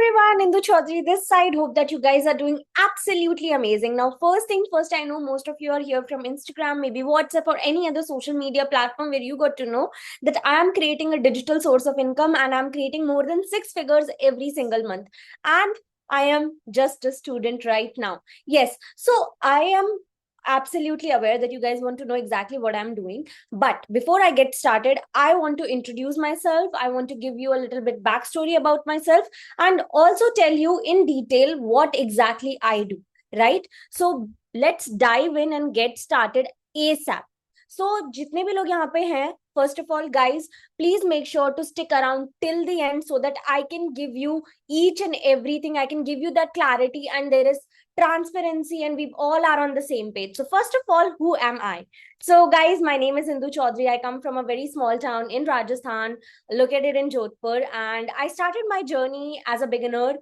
everyone, Indu Chaudhary this side. Hope that you guys are doing absolutely amazing. Now, first thing first, I know most of you are here from Instagram, maybe WhatsApp, or any other social media platform where you got to know that I am creating a digital source of income and I'm creating more than six figures every single month. And I am just a student right now. Yes, so I am absolutely aware that you guys want to know exactly what I'm doing. But before I get started, I want to introduce myself. I want to give you a little bit backstory about myself and also tell you in detail what exactly I do, right? So let's dive in and get started ASAP. So जितने भी लोग यहाँ पे हैं, first of all, guys, please make sure to stick around till the end so that I can give you each and everything. I can give you that clarity and there is transparency and we all are on the same page. So first of all, who am I? So guys, my name is Indu Chaudhary. I come from a very small town in Rajasthan, located in Jodhpur, and I started my journey as a beginner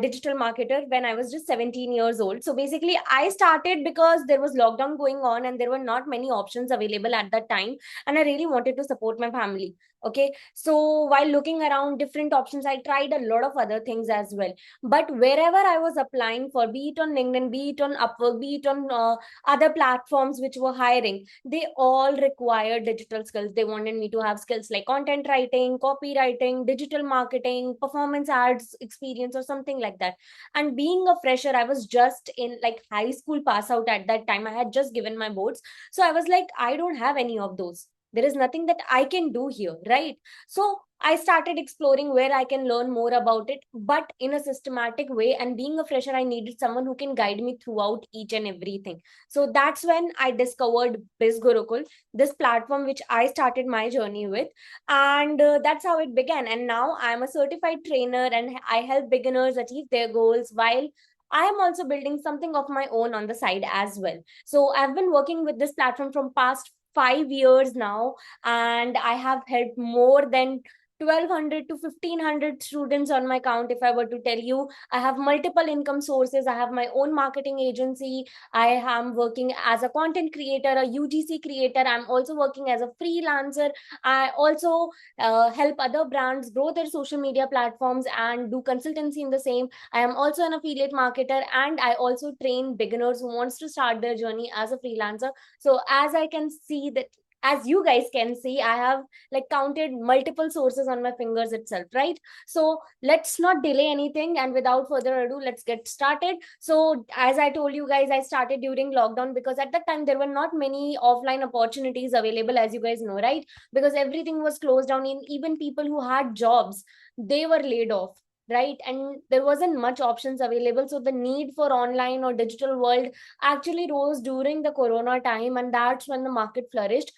digital marketer when I was just 17 years old. So basically, I started because there was lockdown going on and there were not many options available at that time, and I really wanted to support my family. Okay, so while looking around different options, I tried a lot of other things as well. But wherever I was applying for, be it on LinkedIn, be it on Upwork, be it on other platforms which were hiring, they all required digital skills. They wanted me to have skills like content writing, copywriting, digital marketing, performance ads experience, or something like that. And being a fresher, I was just in like high school pass out at that time. I had just given my boards. So I was like, I don't have any of those. There is nothing that I can do here, right? So I started exploring where I can learn more about it, but in a systematic way. And being a fresher, I needed someone who can guide me throughout each and everything. So that's when I discovered Biz Gurukul, this platform which I started my journey with. And that's how it began. And now I'm a certified trainer and I help beginners achieve their goals while I am also building something of my own on the side as well. So I've been working with this platform from past 5 years now, and I have helped more than 1200 to 1500 students on my account. If I were to tell you, I have multiple income sources. I have my own marketing agency. I am working as a content creator, a UGC creator. I'm also working as a freelancer. I also help other brands grow their social media platforms and do consultancy in the same. I am also an affiliate marketer, and I also train beginners who wants to start their journey as a freelancer. So as I can see that, as you guys can see, I have like counted multiple sources on my fingers itself, right? So let's not delay anything, and without further ado, let's get started. So as I told you guys, I started during lockdown because at that time there were not many offline opportunities available, as you guys know, right? Because everything was closed down, and even people who had jobs, they were laid off, right? And there wasn't much options available, so the need for online or digital world actually rose during the corona time, and that's when the market flourished.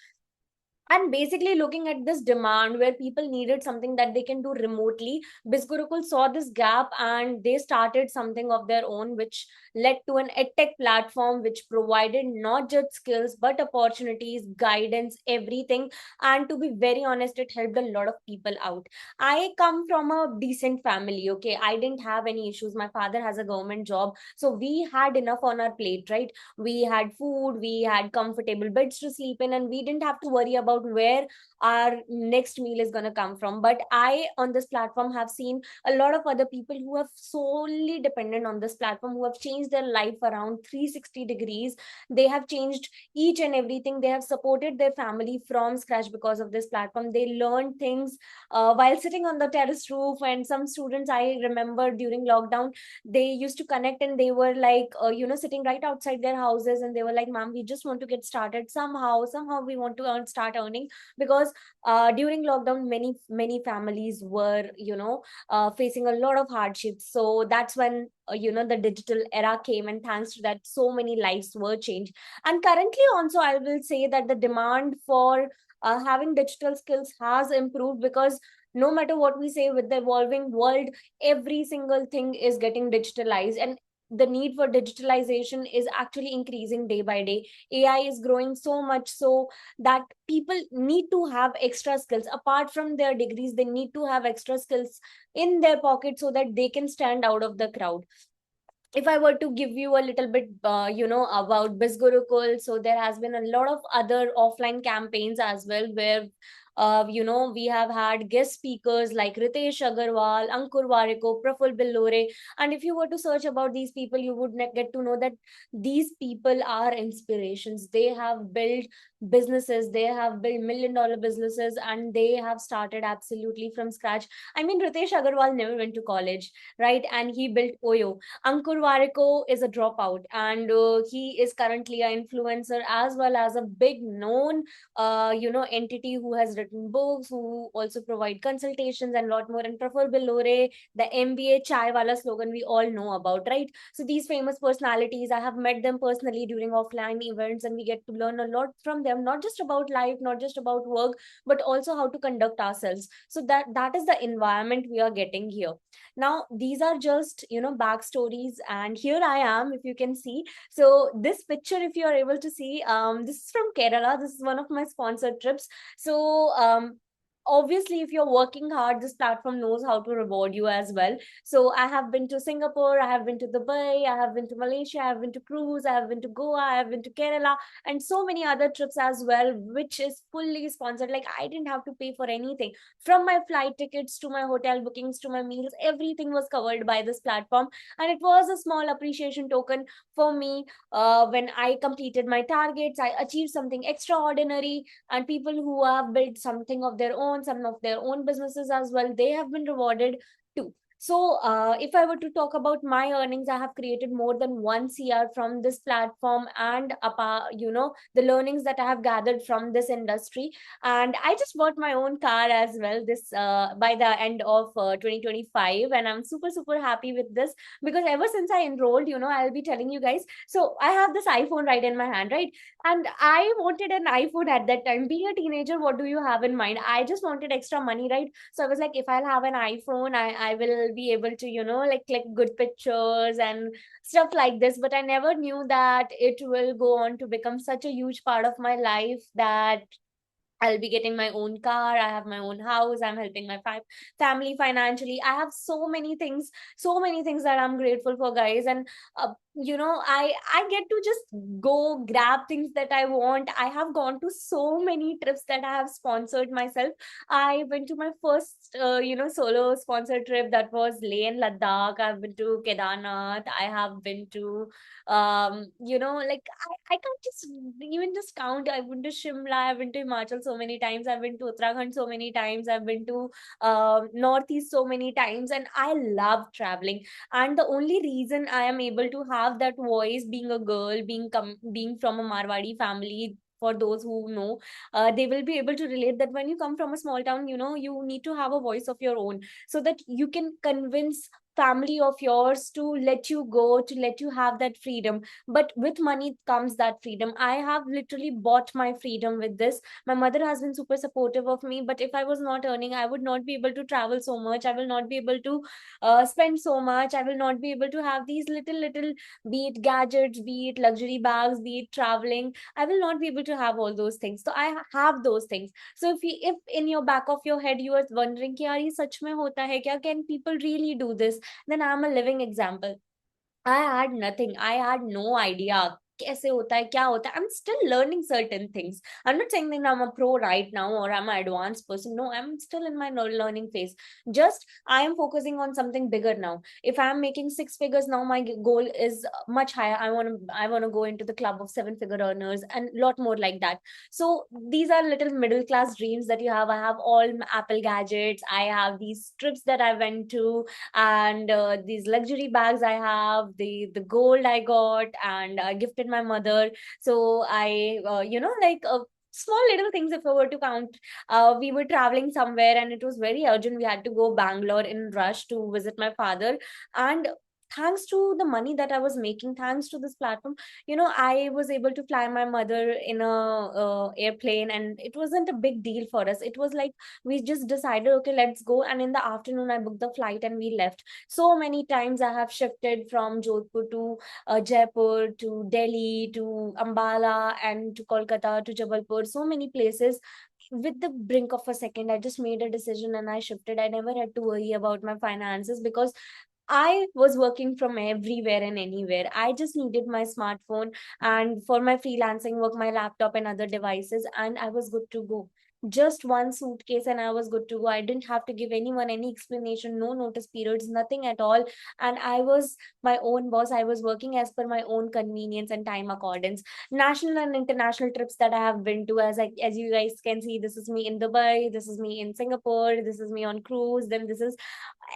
And basically looking at this demand where people needed something that they can do remotely, Bizgurukul saw this gap and they started something of their own, which led to an edtech platform which provided not just skills but opportunities, guidance, everything. And to be very honest, it helped a lot of people out. I come from a decent family, okay? I didn't have any issues. My father has a government job, so we had enough on our plate, right? We had food, we had comfortable beds to sleep in, and we didn't have to worry about where our next meal is going to come from. But I, on this platform, have seen a lot of other people who have solely dependent on this platform, who have changed their life around 360 degrees. They have changed each and everything. They have supported their family from scratch because of this platform. They learned things while sitting on the terrace roof. And some students, I remember during lockdown, they used to connect and they were like sitting right outside their houses, and they were like, ma'am, we just want to get started somehow we want to start earning. Because during lockdown, many families were facing a lot of hardships. So that's when the digital era came, and thanks to that, so many lives were changed. And currently also, I will say that the demand for having digital skills has improved, because no matter what we say, with the evolving world, every single thing is getting digitalized, and the need for digitalization is actually increasing day by day. AI is growing so much so that people need to have extra skills apart from their degrees. They need to have extra skills in their pocket so that they can stand out of the crowd. If I were to give you a little bit, about Bizgurukul, so there has been a lot of other offline campaigns as well, where We have had guest speakers like Ritesh Agarwal, Ankur Wariko, Praful Billore. And if you were to search about these people, you would get to know that these people are inspirations. They have built businesses, they have built $1 million businesses, and they have started absolutely from scratch. I mean, Ritesh Agarwal never went to college, right? And he built Oyo. Ankur Wariko is a dropout, and he is currently an influencer as well as a big known entity who has written books, who also provide consultations and lot more. And Praful Billore, the MBA chai wala slogan we all know about, right? So these famous personalities, I have met them personally during offline events, and we get to learn a lot from them, not just about life, not just about work, but also how to conduct ourselves. So that is the environment we are getting here. Now these are just backstories, and here I am, if you can see. So this picture, if you are able to see, this is from Kerala. This is one of my sponsored trips. So obviously, if you're working hard, this platform knows how to reward you as well. So I have been to Singapore, I have been to Dubai, I have been to Malaysia, I have been to cruise, I have been to Goa, I have been to Kerala, and so many other trips as well, which is fully sponsored. Like, I didn't have to pay for anything. From my flight tickets to my hotel bookings to my meals, everything was covered by this platform. And it was a small appreciation token for me. When I completed my targets, I achieved something extraordinary. And people who have built something of their own, some of their own businesses as well, they have been rewarded too. So if I were to talk about my earnings, I have created more than 1 CR from this platform, and the learnings that I have gathered from this industry. And I just bought my own car as well, this by the end of 2025, and I'm super super happy with this, because ever since I enrolled, I'll be telling you guys. So I have this iPhone right in my hand, right? And I wanted an iPhone at that time. Being a teenager, what do you have in mind? I just wanted extra money, right? So I was like, if I'll have an iPhone, I will be able to, like, click good pictures and stuff like this. But I never knew that it will go on to become such a huge part of my life, that I'll be getting my own car. I have my own house. I'm helping my family financially. I have so many things that I'm grateful for, guys. And I get to just go grab things that I want. I have gone to so many trips that I have sponsored myself. I went to my first, solo sponsored trip, that was Leh and Ladakh. I've been to Kedarnath. I have been to like, I can't just even just count. I've been to Shimla, I've been to Himachal so many times, I've been to Uttarakhand so many times, I've been to Northeast so many times, and I love traveling. And the only reason I am able to have that voice, being a girl, being from a Marwadi family, for those who know, they will be able to relate that when you come from a small town, you need to have a voice of your own, so that you can convince family of yours to let you go, to let you have that freedom. But with money comes that freedom. I have literally bought my freedom with this. My mother has been super supportive of me, but if I was not earning, I would not be able to travel so much. I will not be able to spend so much. I will not be able to have these little, be it gadgets, be it luxury bags, be it traveling. I will not be able to have all those things. So I have those things. So if in your back of your head you are wondering कि यार ये सच में होता है क्या, can people really do this, then I'm a living example. I had nothing. I had no idea कैसे होता है, क्या होता है. I'm still learning certain things. I'm not saying that I'm a pro right now or I'm an advanced person. No, I'm still in my learning phase. Just I am focusing on something bigger now. If I'm making six figures now, my goal is much higher. I want to go into the club of seven-figure earners and a lot more like that. So these are little middle class dreams that you have. I have all Apple gadgets. I have these trips that I went to, and these luxury bags I have, the gold I got, and I gifted my mother. So I like small little things, if I were to count. We were traveling somewhere and it was very urgent. We had to go Bangalore in rush to visit my father. And thanks to the money that I was making, thanks to this platform, I was able to fly my mother in a airplane, and it wasn't a big deal for us. It was like we just decided, okay, let's go. And in the afternoon, I booked the flight and we left. So many times I have shifted from Jodhpur to Jaipur, to Delhi, to Ambala, and to Kolkata, to Jabalpur, so many places. With the brink of a second, I just made a decision and I shifted. I never had to worry about my finances, because I was working from everywhere and anywhere. I just needed my smartphone, and for my freelancing work, my laptop and other devices, and I was good to go. just one suitcase, and I was good to go. I didn't have to give anyone any explanation, no notice periods, nothing at all. And I was my own boss. I was working as per my own convenience and time accordance. National and international trips that I have been to, as you guys can see, this is me in Dubai, this is me in Singapore, this is me on cruise, then this is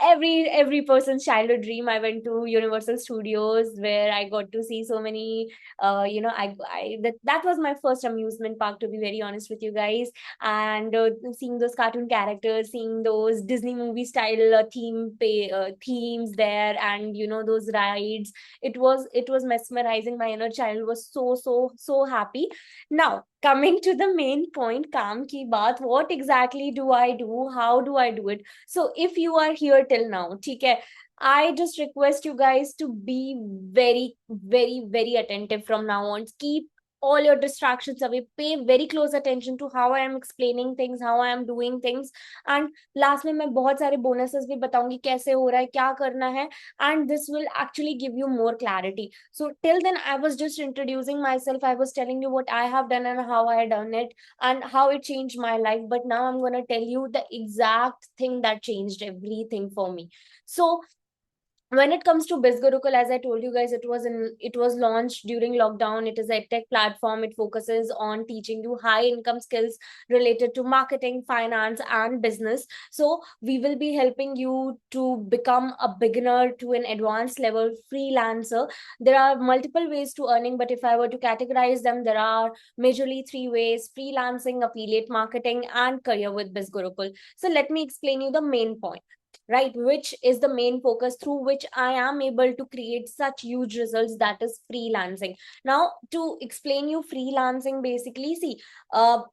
every person's childhood dream. I went to Universal Studios, where I got to see so many that was my first amusement park, to be very honest with you guys. And seeing those cartoon characters, seeing those Disney movie style themes there, and those rides, it was mesmerizing. My inner child was so happy. Now, coming to the main point, Kaam Ki Baat, what exactly do I do? How do I do it? So if you are here till now, ठीक है, I just request you guys to be very attentive from now on. Keep all your distractions away. Pay very close attention to how I am explaining things, how I am doing things. And last में मैं बहुत सारे bonuses भी बताऊंगी कैसे हो रहा है, क्या करना है, and this will actually give you more clarity. So till then, I was just introducing myself. I was telling you what I have done and how I done it and how it changed my life. But now I'm going to tell you the exact thing that changed everything for me. So when it comes to BizGurukul, as I told you guys, it was launched during lockdown. It is a tech platform. It focuses on teaching you high income skills related to marketing, finance, and business. So we will be helping you to become a beginner to an advanced level freelancer. There are multiple ways to earning, but if I were to categorize them, there are majorly three ways: freelancing, affiliate marketing, and career with BizGurukul. So let me explain you the main point, right, which is the main focus through which I am able to create such huge results, that is freelancing. Now, to explain you freelancing, basically, see,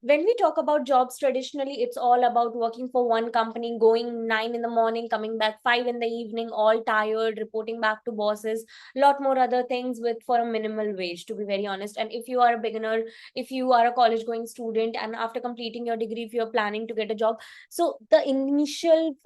when we talk about jobs, traditionally it's all about working for one company, going 9 in the morning, coming back 5 in the evening, all tired, reporting back to bosses, lot more other things with for a minimal wage, to be very honest. And if you are a beginner, if you are a college going student, and after completing your degree, if you're planning to get a job, so the initial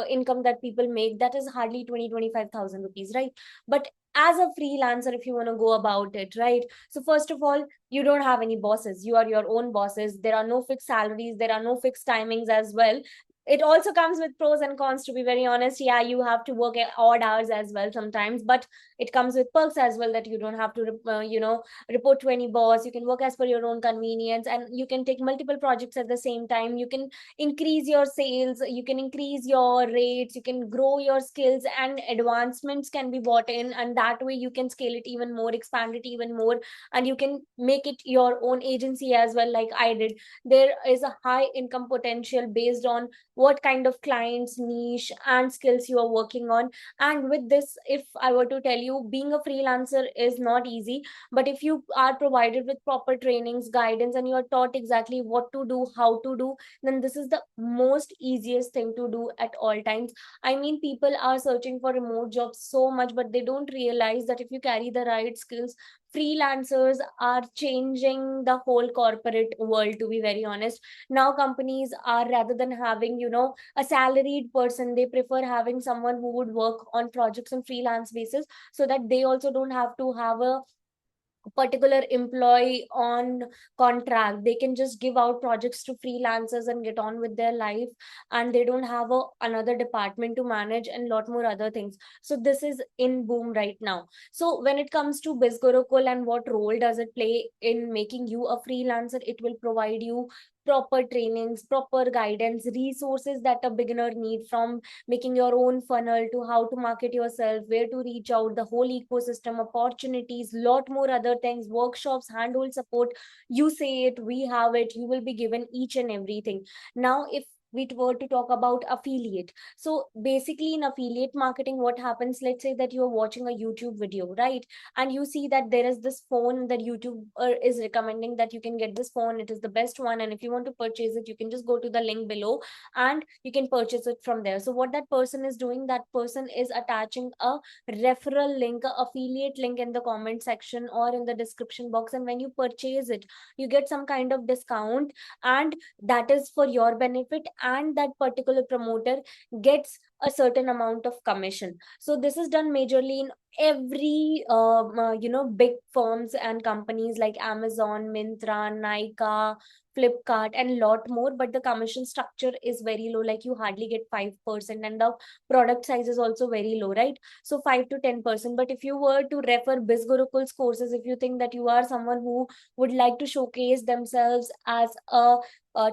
income that people make, that is hardly 20-25,000 rupees, right? But as a freelancer, if you want to go about it, right, so first of all, you don't have any bosses, you are your own bosses. There are no fixed salaries, there are no fixed timings as well. It also comes with pros and cons, to be very honest. Yeah, you have to work at odd hours as well sometimes, but it comes with perks as well, that you don't have to report to any boss. You can work as per your own convenience, and you can take multiple projects at the same time. You can increase your sales, you can increase your rates, you can grow your skills, and advancements can be brought in, and that way you can scale it even more, expand it even more, and you can make it your own agency as well, like I did. There is a high income potential based on what kind of clients, niche, and skills you are working on. And with this, if I were to tell you, being a freelancer is not easy, but if you are provided with proper trainings, guidance, and you are taught exactly what to do, how to do, then this is the most easiest thing to do at all times. I mean, people are searching for remote jobs so much, but they don't realize that if you carry the right skills, freelancers are changing the whole corporate world, to be very honest. Now companies are, rather than having a salaried person, they prefer having someone who would work on projects on freelance basis, so that they also don't have to have a particular employee on contract. They can just give out projects to freelancers and get on with their life, and they don't have another department to manage and lot more other things. So this is in boom right now. So when it comes to BizGurukul and what role does it play in making you a freelancer, it will provide you proper trainings, proper guidance, resources that a beginner need, from making your own funnel to how to market yourself, where to reach out, the whole ecosystem, opportunities, lot more other things, workshops, handhold support. You say it, we have it, you will be given each and everything. Now, if we were to talk about affiliate, so basically in affiliate marketing, what happens, let's say that you are watching a YouTube video, right, and you see that there is this phone that YouTube is recommending, that you can get this phone, it is the best one, and if you want to purchase it, you can just go to the link below and you can purchase it from there. So what that person is doing, that person is attaching a referral link, a affiliate link in the comment section or in the description box, and when you purchase it, you get some kind of discount, and that is for your benefit, and that particular promoter gets a certain amount of commission. So this is done majorly in every big firms and companies like Amazon, Myntra, Nykaa, Flipkart, and lot more. But the commission structure is very low, like you hardly get 5%, and the product size is also very low, right? So 5 to 10%. But if you were to refer BizGurukul's courses, if you think that you are someone who would like to showcase themselves as a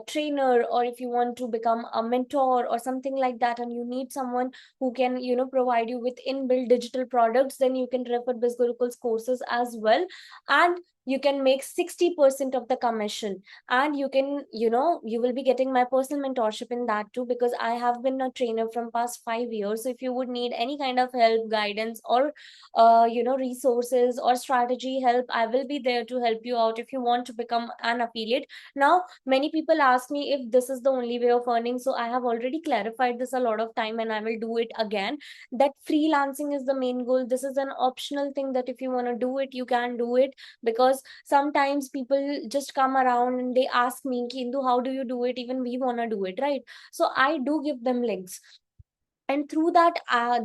trainer, or if you want to become a mentor or something like that, and you need someone who can provide you with inbuilt digital products, then you can refer BizGurukul's courses as well. And you can make 60% of the commission, and you can you will be getting my personal mentorship in that too, because I have been a trainer from past 5 years. So if you would need any kind of help, guidance, or resources or strategy help, I will be there to help you out if you want to become an affiliate. Now many people ask me if this is the only way of earning, so I have already clarified this a lot of time, and I will do it again, that freelancing is the main goal. This is an optional thing, that if you want to do it, you can do it. Because sometimes people just come around and they ask me, Kindu, how do you do it? Even we want to do it, right? So I do give them links, and through that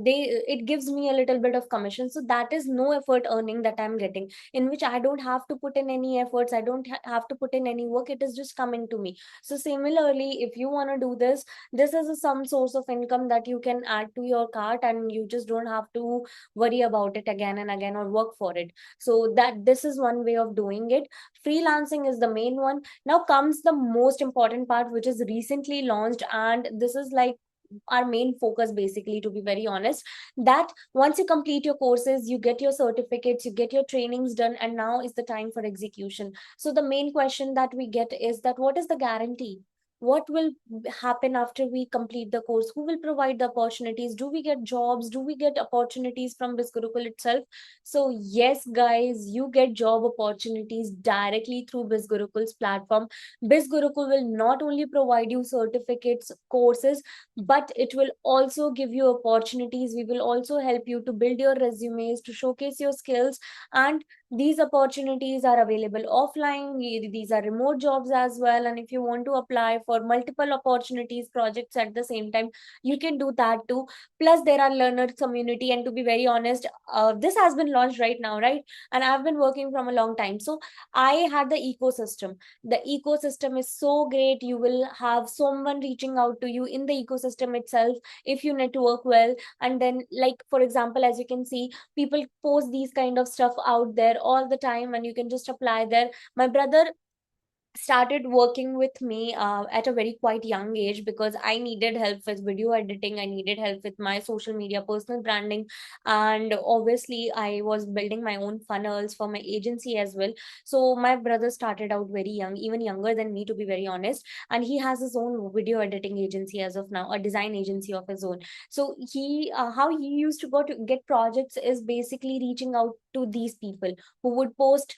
they it gives me a little bit of commission. So that is no effort earning that I'm getting, in which I don't have to put in any efforts, I don't have to put in any work, it is just coming to me. So similarly, if you want to do this, this is some source of income that you can add to your cart, and you just don't have to worry about it again and again or work for it. So that this is one way of doing it. Freelancing is the main one. Now comes the most important part, which is recently launched, and this is like our main focus, basically, to be very honest, that once you complete your courses, you get your certificates, you get your trainings done, and now is the time for execution. So the main question that we get is that what is the guarantee? What will happen after we complete the course? Who will provide the opportunities? Do we get jobs? Do we get opportunities from BizGurukul itself? So yes, guys, you get job opportunities directly through BizGurukul's platform. BizGurukul will not only provide you certificates, courses, but it will also give you opportunities. We will also help you to build your resumes, to showcase your skills. And these opportunities are available offline. These are remote jobs as well, and if you want to apply for multiple opportunities, projects at the same time, you can do that too. Plus there are learner community, and to be very honest, this has been launched right now, right? And I've been working from a long time, so I had the ecosystem. The ecosystem is so great. You will have someone reaching out to you in the ecosystem itself if you network well. And then, like, for example, as you can see, people post these kind of stuff out there all the time, and you can just apply there. My brother started working with me at a very quite young age, because I needed help with video editing, I needed help with my social media personal branding, and obviously I was building my own funnels for my agency as well. So my brother started out very young, even younger than me, to be very honest, and he has his own video editing agency as of now, a design agency of his own. So he how he used to go to get projects is basically reaching out to these people who would post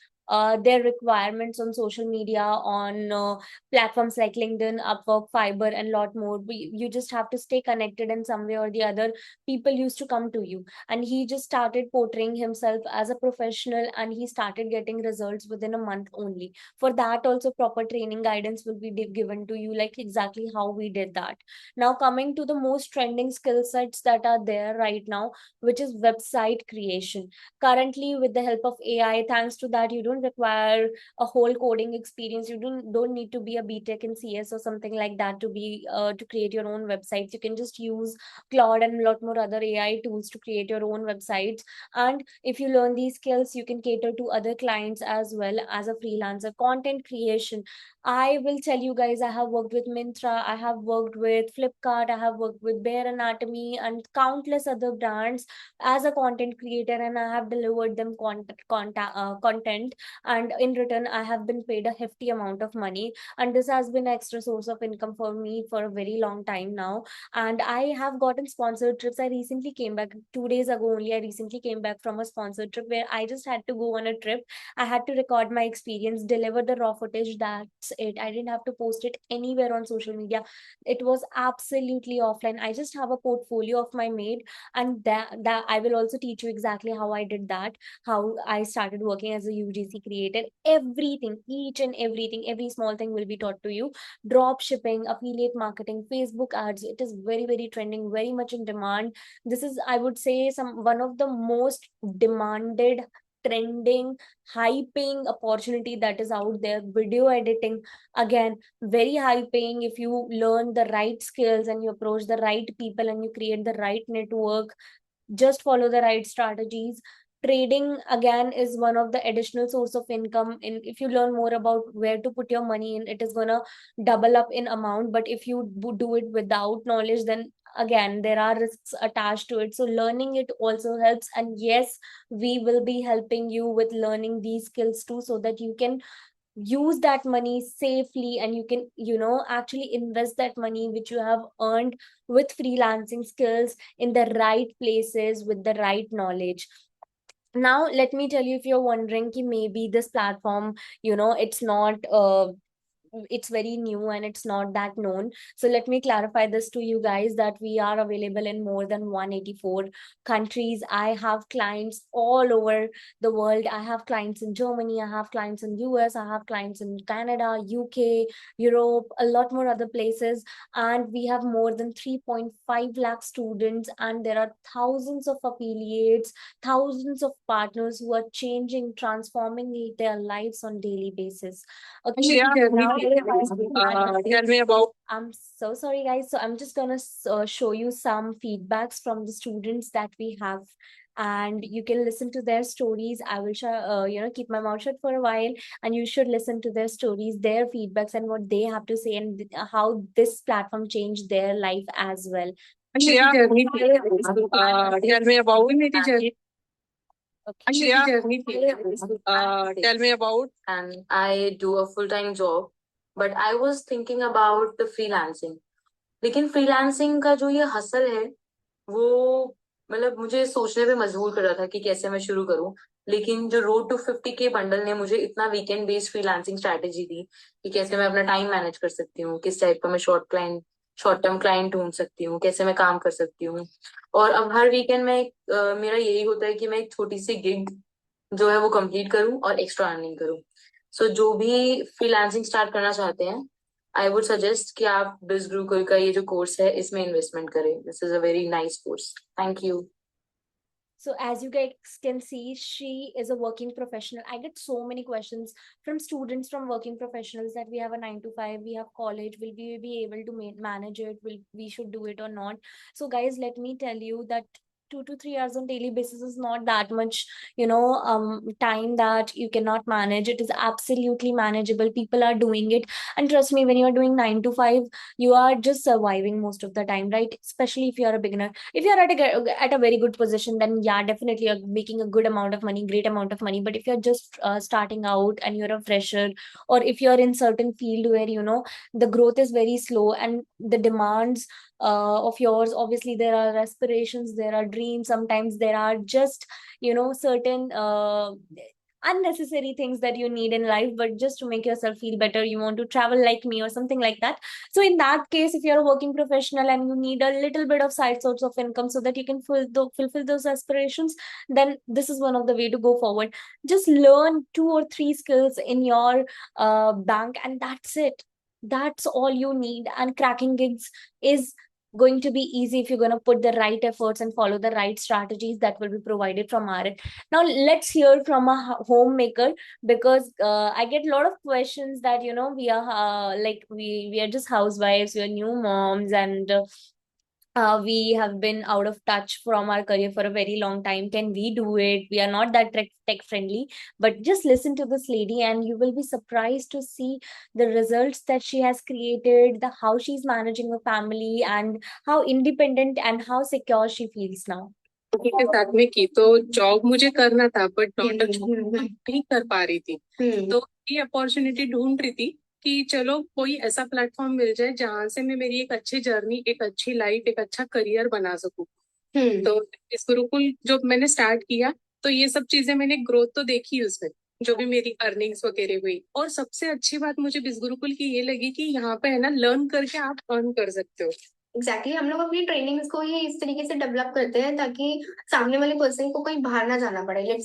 their requirements on social media, on platforms like LinkedIn, Upwork, Fiverr, and lot more. You just have to stay connected in some way or the other. People used to come to you, and he just started portraying himself as a professional, and he started getting results within a month only. For that, also proper training guidance will be given to you, like exactly how we did that. Now, coming to the most trending skill sets that are there right now, which is website creation. Currently, with the help of AI, thanks to that, you don't require a whole coding experience. You don't need to be a BTech in CS or something like that to be to create your own websites. You can just use Claude and a lot more other AI tools to create your own websites. And if you learn these skills, you can cater to other clients as well as a freelancer. Content creation, I will tell you guys, I have worked with Myntra, I have worked with Flipkart, I have worked with Bare Anatomy and countless other brands as a content creator, and I have delivered them content, and in return I have been paid a hefty amount of money, and this has been an extra source of income for me for a very long time now. And I have gotten sponsored trips. I recently came back 2 days ago only. I recently came back from a sponsored trip where I just had to go on a trip. I had to record my experience, deliver the raw footage. That's it. I didn't have to post it anywhere on social media. It was absolutely offline. I just have a portfolio of my maid, and that I will also teach you exactly how I did that, how I started working as a UGC created. Everything, each and everything, every small thing will be taught to you. Drop shipping, affiliate marketing, Facebook ads, it is very, very trending, very much in demand. This is, I would say, one of the most demanded, trending, high paying opportunity that is out there. Video editing, again, very high paying if you learn the right skills and you approach the right people and you create the right network. Just follow the right strategies. Trading, again, is one of the additional source of income. In if you learn more about where to put your money in, it is gonna double up in amount. But if you do it without knowledge, then again there are risks attached to it. So learning it also helps. And yes, we will be helping you with learning these skills too, so that you can use that money safely and you can, actually invest that money which you have earned with freelancing skills in the right places with the right knowledge. Now let me tell you, if you're wondering ki maybe this platform, it's not it's very new and it's not that known. So let me clarify this to you guys, that we are available in more than 184 countries. I have clients all over the world. I have clients in Germany, I have clients in US, I have clients in Canada, UK, Europe, a lot more other places. And we have more than 3.5 lakh students, and there are thousands of affiliates, thousands of partners who are changing, transforming their lives on daily basis. Okay, Yeah, now tell me about. I'm so sorry, guys. So I'm just gonna show you some feedbacks from the students that we have, and you can listen to their stories. I will keep my mouth shut for a while, and you should listen to their stories, their feedbacks, and what they have to say, and how this platform changed their life as well. Yeah, tell me about. Okay. Yeah, tell me about. And I do a full-time job, but I was thinking about the freelancing. लेकिन freelancing का जो ये hustle है वो मतलब मुझे सोचने पे मजबूर कर रहा था कि कैसे मैं शुरू करूं। लेकिन जो रोड टू 50K बंडल ने मुझे इतना वीकेंड बेस्ड फ्रीलांसिंग स्ट्रैटेजी दी कि कैसे मैं अपना टाइम मैनेज कर सकती हूँ, किस टाइप का मैं शॉर्ट टर्म क्लाइंट ढूंढ सकती हूँ, कैसे मैं काम कर सकती हूँ। और अब हर वीकेंड में मेरा यही होता है कि मैं एक छोटी सी गिग जो है वो कंप्लीट करूं और एक्स्ट्रा अर्निंग करूं। सो जो भी फ्रीलांसिंग स्टार्ट करना चाहते हैं, आई वुड सजेस्ट कि आप बिज गुरुकुल का ये जो कोर्स है इसमें इन्वेस्टमेंट करें। This is a very nice course. Thank you. So as you guys can see, she is a working professional. I get so many questions from students, from working professionals, that we have a 9 to 5, we have college, will we be able to manage it? Will we should do it or not? So guys, let me tell you that 2 to 3 hours on daily basis is not that much, time that you cannot manage. It is absolutely manageable. People are doing it. And trust me, when you are doing 9 to 5, you are just surviving most of the time, right? Especially if you are a beginner. If you're at a very good position, then yeah, definitely you're making a good amount of money, great amount of money. But if you're just starting out and you're a fresher, or if you're in certain field where the growth is very slow, and the demands of yours, obviously there are aspirations, there are dreams, sometimes there are just certain unnecessary things that you need in life, but just to make yourself feel better, you want to travel like me or something like that. So in that case, if you're a working professional and you need a little bit of side source of income so that you can fulfill those aspirations, then this is one of the way to go forward. Just learn 2 or 3 skills in your bank, and that's it. That's all you need. And cracking gigs is going to be easy if you're going to put the right efforts and follow the right strategies that will be provided from our end. Now let's hear from a homemaker, because I get a lot of questions that we are like we are just housewives, we are new moms, and we have been out of touch from our career for a very long time. Can we do it? We are not that tech friendly. But just listen to this lady and you will be surprised to see the results that she has created, the how she's managing a family, and how independent and how secure she feels now. के साथ में की तो job मुझे करना था, but daughter नहीं कर पा रही थी। तो ये अपॉर्चुनिटी ढूंढ रही थी कि चलो कोई ऐसा प्लेटफॉर्म मिल जाए जहां से मैं मेरी एक अच्छी जर्नी, एक अच्छी लाइफ, एक अच्छा करियर बना सकूं। तो इस गुरुकुल जो मैंने स्टार्ट किया, तो ये सब चीजें मैंने ग्रोथ तो देखी उसमें, जो भी मेरी अर्निंग्स वगैरह हुई। और सबसे अच्छी बात मुझे बिस गुरुकुल की ये लगी कि यहाँ पे है ना, लर्न करके आप अर्न कर सकते हो। एग्जैक्टली हम लोग अपनी ट्रेनिंग्स को ही इस तरीके से डेवलप करते हैं ताकि सामने वाले पर्सन को कहीं बाहर ना जाना पड़े।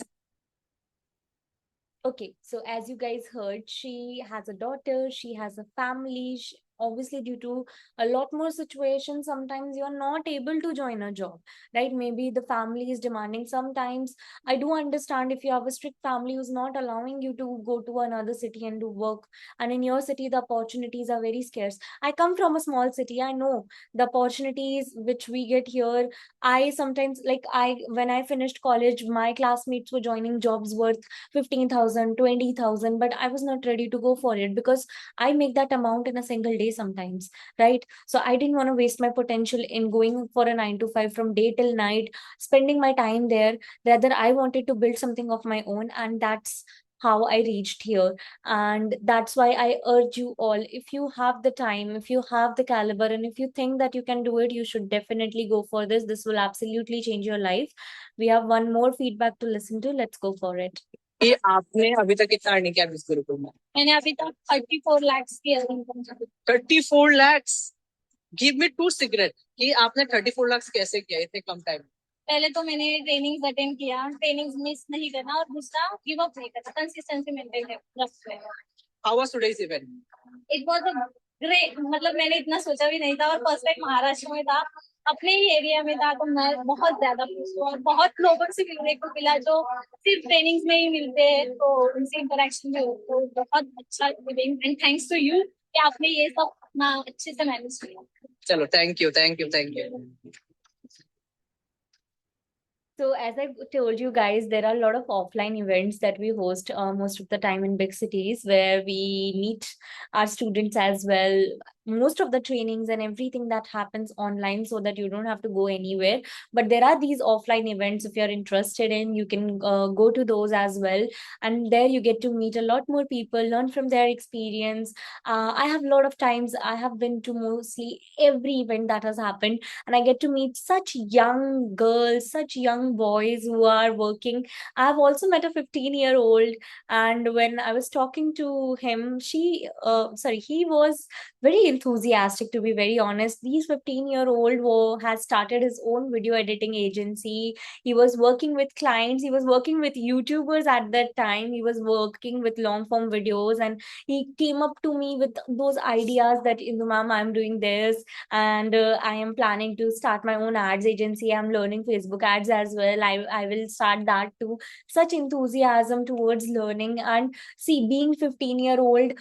Okay, so as you guys heard, she has a daughter, she has a family. Obviously, due to a lot more situations, sometimes you're not able to join a job, right? Maybe the family is demanding. Sometimes I do understand if you have a strict family who's not allowing you to go to another city and do work, and in your city, the opportunities are very scarce. I come from a small city, I know the opportunities which we get here. I sometimes, like, when I finished college, my classmates were joining jobs worth 15,000, 20,000, but I was not ready to go for it because I make that amount in a single day sometimes, right? So I didn't want to waste my potential in going for a 9 to 5 from day till night, spending my time there. Rather, I wanted to build something of my own, and that's how I reached here. And that's why I urge you all, if you have the time, if you have the caliber, and if you think that you can do it, you should definitely go for this. This will absolutely change your life. We have one more feedback to listen to. Let's go for it. कि आपने अभी तक कितना earning किया बिस गुरुकुल में? मैंने अभी तक 34 लाख की अर्निंग की। 34 lakhs. गिव मी 2 सीक्रेट कि आपने 34 lakhs कैसे किया इतने कम टाइम में? पहले तो मैंने ट्रेनिंग्स अटेंड किया, ट्रेनिंग्स मिस नहीं करना, और दूसरा गिव अप नहीं करना, कंसिस्टेंसी मेंटेन रखना। How was today's event? It was a great, मतलब मैंने इतना सोचा भी नहीं था, और फर्स्ट टाइम महाराष्ट्र में था, अपने ही एरिया में था, तो मैं बहुत ज्यादा खुश हूँ, और बहुत लोगों से मिलने को मिला जो सिर्फ ट्रेनिंग्स में ही मिलते हैं, तो उनसे इंटरेक्शन भी हो, तो बहुत अच्छा event, and thanks to you कि आपने ये सब इतना अच्छे से मैनेज किया। चलो, thank you, thank you, thank you. So as I told you guys, there are a lot of offline events that we host most of the time in big cities, where we meet our students as well. Most of the trainings and everything that happens online, so that you don't have to go anywhere. But there are these offline events. If you're interested in, you can go to those as well. And there you get to meet a lot more people, learn from their experience. I have a lot of times, I have been to mostly every event that has happened, and I get to meet such young girls, such young boys who are working. I've also met a 15-year-old, and when I was talking to him, he was very enthusiastic, to be very honest. These 15-year-old has started his own video editing agency. He was working with clients, he was working with YouTubers at that time, he was working with long form videos, and he came up to me with those ideas that, ma'am, I'm doing this, and I am planning to start my own ads agency. I'm learning Facebook ads as well. I will start that too. Such enthusiasm towards learning. And see, being 15-year-old,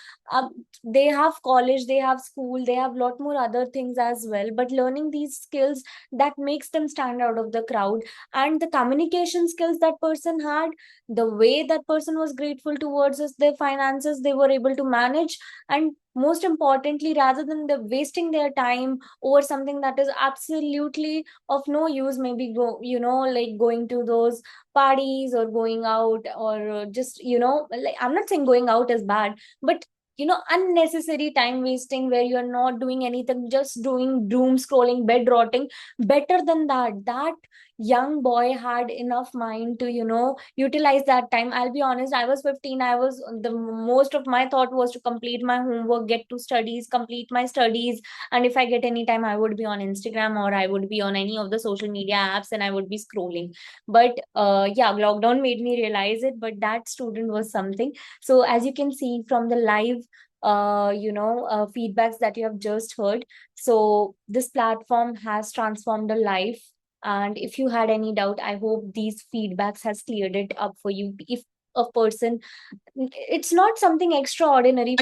they have college, they have school, they have a lot more other things as well, but learning these skills, that makes them stand out of the crowd. And the communication skills that person had, the way that person was grateful towards us, their finances, they were able to manage. And most importantly, rather than the wasting their time over something that is absolutely of no use, maybe like going to those parties or going out, or just, like, I'm not saying going out is bad, but unnecessary time wasting where you're not doing anything, just doing doom scrolling, bed rotting. Better than that young boy had enough mind to utilize that time. I'll be honest, I was 15, I was the most of my thought was to complete my homework, get to studies, complete my studies, and if I get any time, I would be on Instagram, or I would be on any of the social media apps, and I would be scrolling. But yeah, lockdown made me realize it, but that student was something. So as you can see from the live feedbacks that you have just heard, so this platform has transformed a life. And if you had any doubt, I hope these feedbacks has cleared it up for you. If a person, it's not something extraordinary.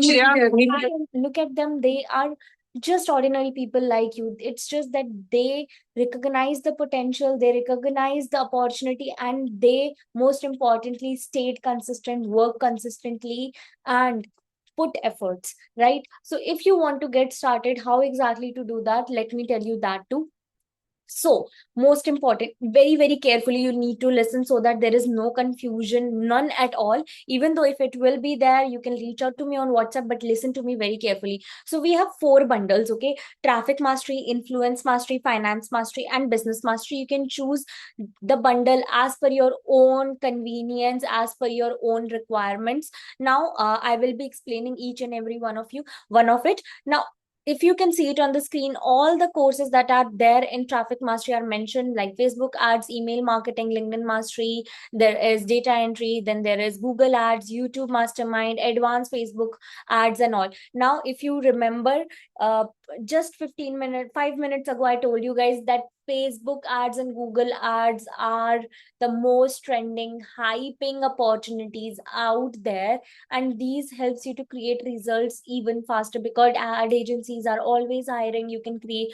Look at them, they are just ordinary people like you. It's just that they recognize the potential, they recognize the opportunity, and they, most importantly, stayed consistent, work consistently, and put efforts, right? So if you want to get started, how exactly to do that, let me tell you that too. So, most important, very, very carefully, you need to listen so that there is no confusion, none at all. Even though if it will be there, you can reach out to me on WhatsApp, but listen to me very carefully. So, we have 4 bundles, okay? Traffic mastery, influence mastery, finance mastery, and business mastery. You can choose the bundle as per your own convenience, as per your own requirements. Now, I will be explaining each and every one of it. Now, if you can see it on the screen, all the courses that are there in Traffic Mastery are mentioned, like Facebook ads, email marketing, LinkedIn Mastery, there is data entry, then there is Google ads, YouTube Mastermind, advanced Facebook ads, and all. Now, if you remember, just 15 minutes, 5 minutes ago, I told you guys that Facebook ads and Google ads are the most trending, high paying opportunities out there, and these helps you to create results even faster, because ad agencies are always hiring. You can create,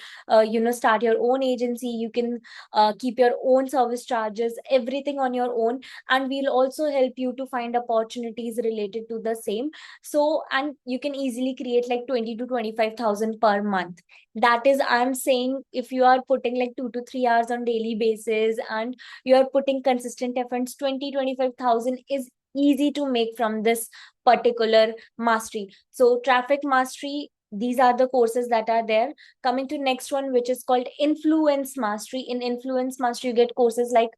start your own agency. You can keep your own service charges, everything on your own, and we'll also help you to find opportunities related to the same. So, and you can easily create like 20 to 25,000 per month. That is, I'm saying, if you are putting like 2 to 3 hours on daily basis and you are putting consistent efforts, 20 to 25,000 is easy to make from this particular mastery. So Traffic Mastery, these are the courses that are there. Coming to next one, which is called Influence Mastery. In Influence Mastery, you get courses like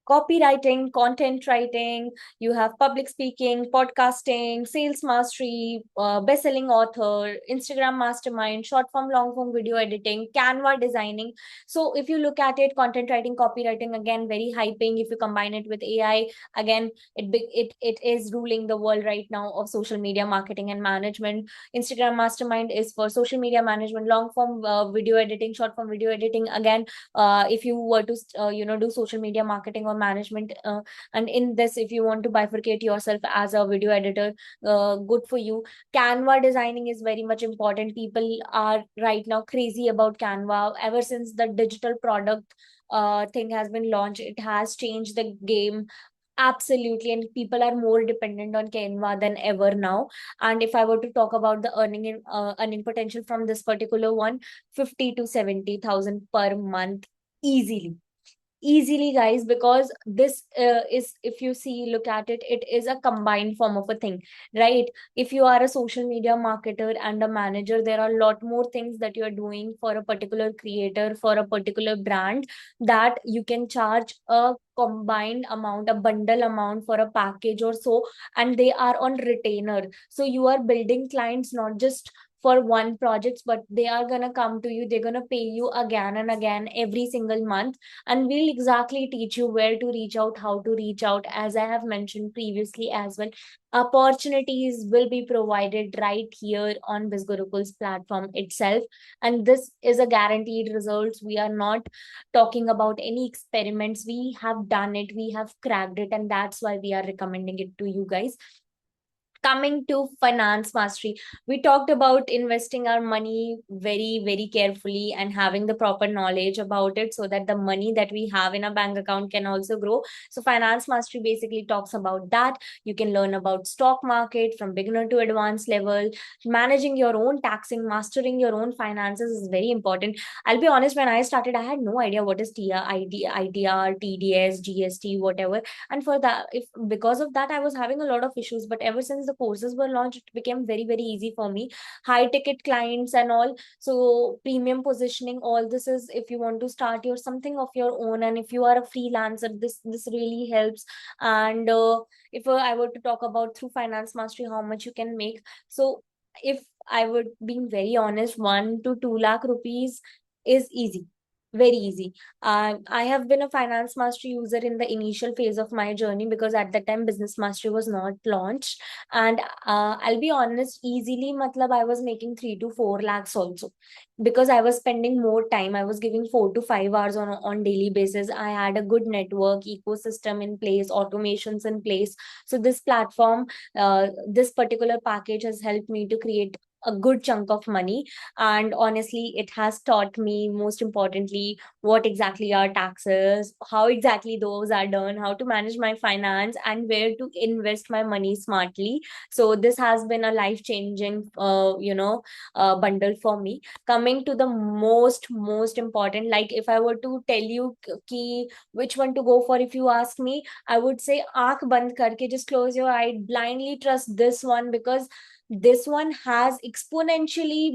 copywriting, content writing, you have public speaking, podcasting, sales mastery, best-selling author, Instagram mastermind, short form, long form video editing, Canva designing. So if you look at it, content writing, copywriting, again, very high paying. If you combine it with AI, again, it is ruling the world right now of social media marketing and management. Instagram mastermind is for social media management, long form video editing, short form video editing. Again, if you were to do social media marketing or management, and in this, if you want to bifurcate yourself as a video editor, good for you. Canva designing is very much important. People are right now crazy about Canva. Ever since the digital product thing has been launched, it has changed the game. Absolutely, and people are more dependent on Canva than ever now. And if I were to talk about the earning potential from this particular one, 50 to 70,000 per month, easily. Easily, guys, because this is, if you see, look at it, it is a combined form of a thing, right? If you are a social media marketer and a manager, there are a lot more things that you are doing for a particular creator, for a particular brand, that you can charge a combined amount, a bundle amount for a package or so, and they are on retainer. So you are building clients not just for one projects, but they are gonna come to you, they're gonna pay you again and again every single month. And we'll exactly teach you where to reach out, how to reach out, as I have mentioned previously as well. Opportunities will be provided right here on BizGurukul's platform itself, and this is a guaranteed results. We are not talking about any experiments. We have done it, we have cracked it, and that's why we are recommending it to you guys. Coming to Finance Mastery, we talked about investing our money very, very carefully and having the proper knowledge about it, so that the money that we have in a bank account can also grow. So Finance Mastery basically talks about that. You can learn about stock market from beginner to advanced level. Managing your own taxing, mastering your own finances is very important. I'll be honest, when I started, I had no idea what is ITR, TDS, GST, whatever. And for that, if because of that, I was having a lot of issues. But ever since the courses were launched, it became very, very easy for me. High ticket clients and all, so premium positioning, all this is, if you want to start your something of your own, and if you are a freelancer, this really helps. And if I were to talk about through Finance Mastery how much you can make, so if I would being very honest, 1 to 2 lakh rupees is easy, very easy. I have been a Finance Mastery user in the initial phase of my journey, because at that time Business Mastery was not launched. And I'll be honest, easily, matlab, I was making 3 to 4 lakhs also, because I was spending more time. I was giving 4 to 5 hours on daily basis. I had a good network ecosystem in place, automations in place. So this platform, this particular package has helped me to create a good chunk of money. And honestly, it has taught me, most importantly, what exactly are taxes, how exactly those are done, how to manage my finance, and where to invest my money smartly. So this has been a life changing bundle for me. Coming to the most important, like if I were to tell you ki which one to go for, if you ask me, I would say aankh band karke, just close your eye, blindly trust this one, because this one has exponentially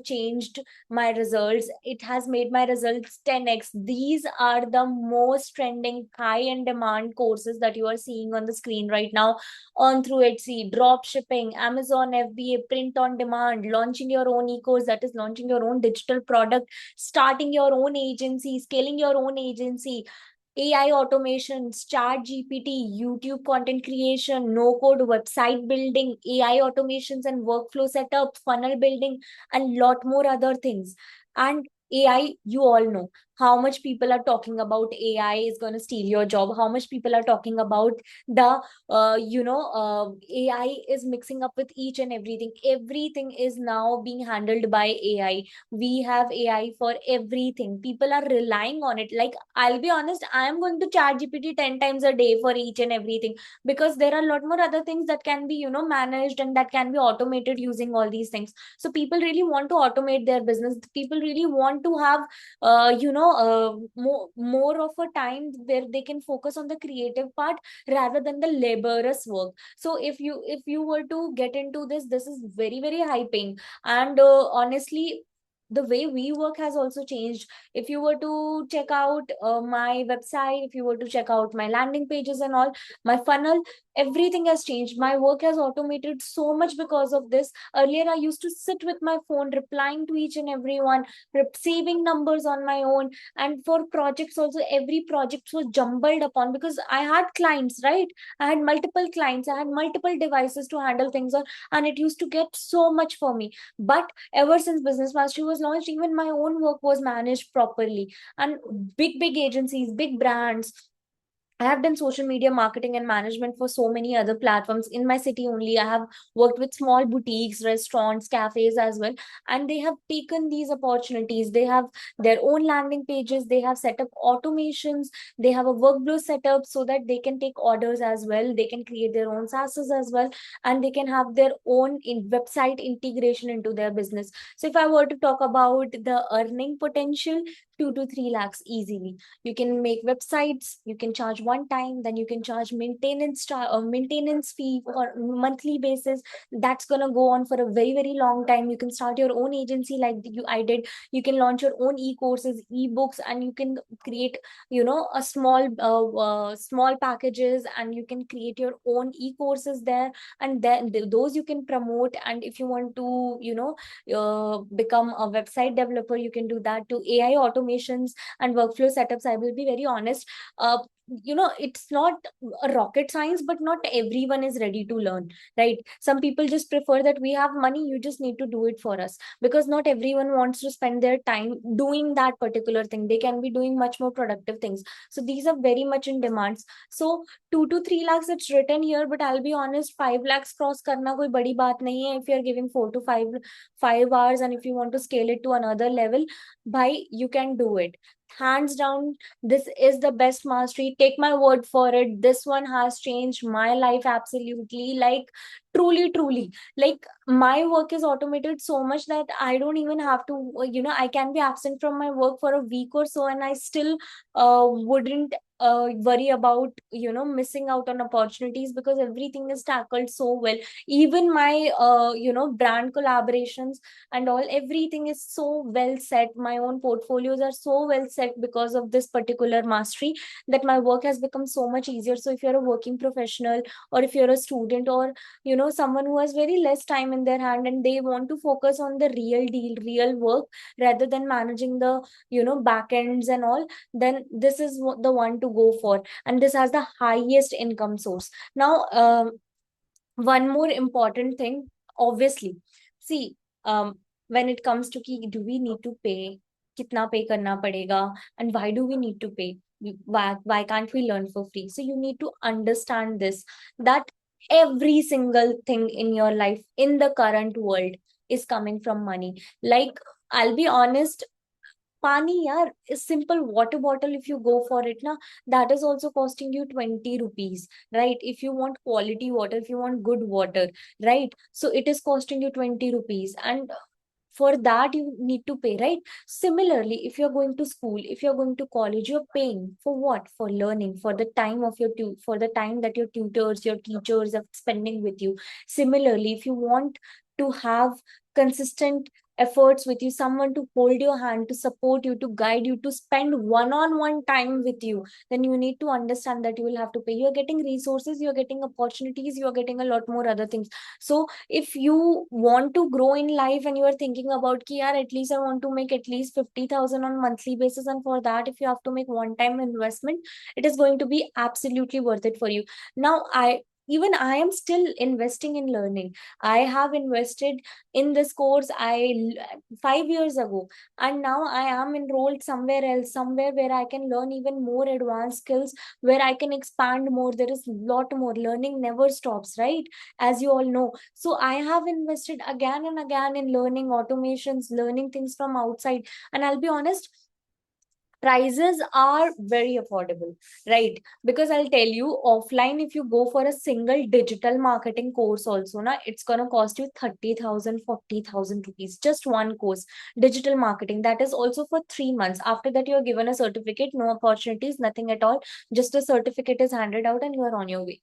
changed my results. It has made my results 10x. These are the most trending high end demand courses that you are seeing on the screen right now. On through Etsy, drop shipping, Amazon FBA, print on demand, launching your own e-course, that is launching your own digital product, starting your own agency, scaling your own agency, AI automations, chat GPT, YouTube content creation, no code website building, AI automations and workflow setup, funnel building, and lot more other things. And AI, you all know how much people are talking about AI is going to steal your job, how much people are talking about the AI is mixing up with each and everything. Everything is now being handled by AI. We have AI for everything. People are relying on it. Like, I'll be honest, I am going to chat GPT 10 times a day for each and everything, because there are a lot more other things that can be managed and that can be automated using all these things. So people really want to automate their business. People really want to have more of a time where they can focus on the creative part rather than the laborious work. So if you were to get into this is very, very high paying. And honestly, the way we work has also changed. If you were to check out my website, if you were to check out my landing pages and all, my funnel, everything has changed. My work has automated so much because of this. Earlier, I used to sit with my phone replying to each and everyone, saving numbers on my own. And for projects also, every project was jumbled upon, because I had clients, right? I had multiple clients, I had multiple devices to handle things on, and it used to get so much for me. But ever since Business Mastery was launched, even my own work was managed properly. And big agencies, big brands, I have done social media marketing and management for so many other platforms in my city only. I have worked with small boutiques, restaurants, cafes as well, and they have taken these opportunities. They have their own landing pages, they have set up automations, they have a workflow set up so that they can take orders as well. They can create their own SaaSes as well, and they can have their own website integration into their business. So if I were to talk about the earning potential, 2 to 3 lakhs easily. You can make websites, you can charge one time, then you can charge maintenance fee or monthly basis. That's gonna go on for a very, very long time. You can start your own agency like I did. You can launch your own e-courses, e-books, and you can create a small packages, and you can create your own e-courses there. And then those you can promote. And if you want to become a website developer, you can do that too. AI automations and workflow setups, I will be very honest, uh, it's not a rocket science, but not everyone is ready to learn, right? Some people just prefer that we have money, you just need to do it for us, because not everyone wants to spend their time doing that particular thing. They can be doing much more productive things. So these are very much in demands. So 2 to 3 lakhs, it's written here, but I'll be honest, 5 lakhs cross karna koi badi baat nahi hai. If you're giving 4 to 5 hours, and if you want to scale it to another level, bhai, you can do it. Hands down, this is the best mastery. Take my word for it, this one has changed my life absolutely. Like, truly, like, my work is automated so much that I don't even have to, I can be absent from my work for a week or so, and I still wouldn't worry about missing out on opportunities, because everything is tackled so well. Even my brand collaborations and all, everything is so well set. My own portfolios are so well set because of this particular mastery, that my work has become so much easier. So if you're a working professional, or if you're a student, or someone who has very less time in their hand, and they want to focus on the real deal, real work, rather than managing the back ends and all, then this is the one to go for. And this has the highest income source. Now, one more important thing, obviously, see, when it comes to ki, do we need to pay, kitna pay karna padega, and why do we need to pay, why can't we learn for free? So you need to understand this, that every single thing in your life in the current world is coming from money. Like, I'll be honest, pani yaar, a simple water bottle, if you go for it na, that is also costing you 20 rupees, right? If you want quality water, if you want good water, right, so it is costing you 20 rupees. And For that you need to pay, right? Similarly, if you're going to school, if you're going to college, you're paying for what? For learning, for the time of for the time that your tutors, your teachers are spending with you. Similarly, if you want to have consistent efforts with you, someone to hold your hand, to support you, to guide you, to spend one-on-one time with you, then you need to understand that you will have to pay. You're getting resources, you're getting opportunities, you're getting a lot more other things. So if you want to grow in life and you are thinking about ki yaar, at least I want to make at least 50,000 on monthly basis, and for that if you have to make one time investment, it is going to be absolutely worth it for you. Now I am still investing in learning. I have invested in this course 5 years ago, and now I am enrolled somewhere else, somewhere where I can learn even more advanced skills, where I can expand more. There is lot more. Learning never stops, right? As you all know. So I have invested again and again in learning automations, learning things from outside. And I'll be honest, prices are very affordable, right? Because I'll tell you, offline, if you go for a single digital marketing course also, na, it's gonna cost you 30,000, 40,000 rupees. Just one course, digital marketing. That is also for 3 months. After that, you're given a certificate, no opportunities, nothing at all. Just a certificate is handed out and you are on your way.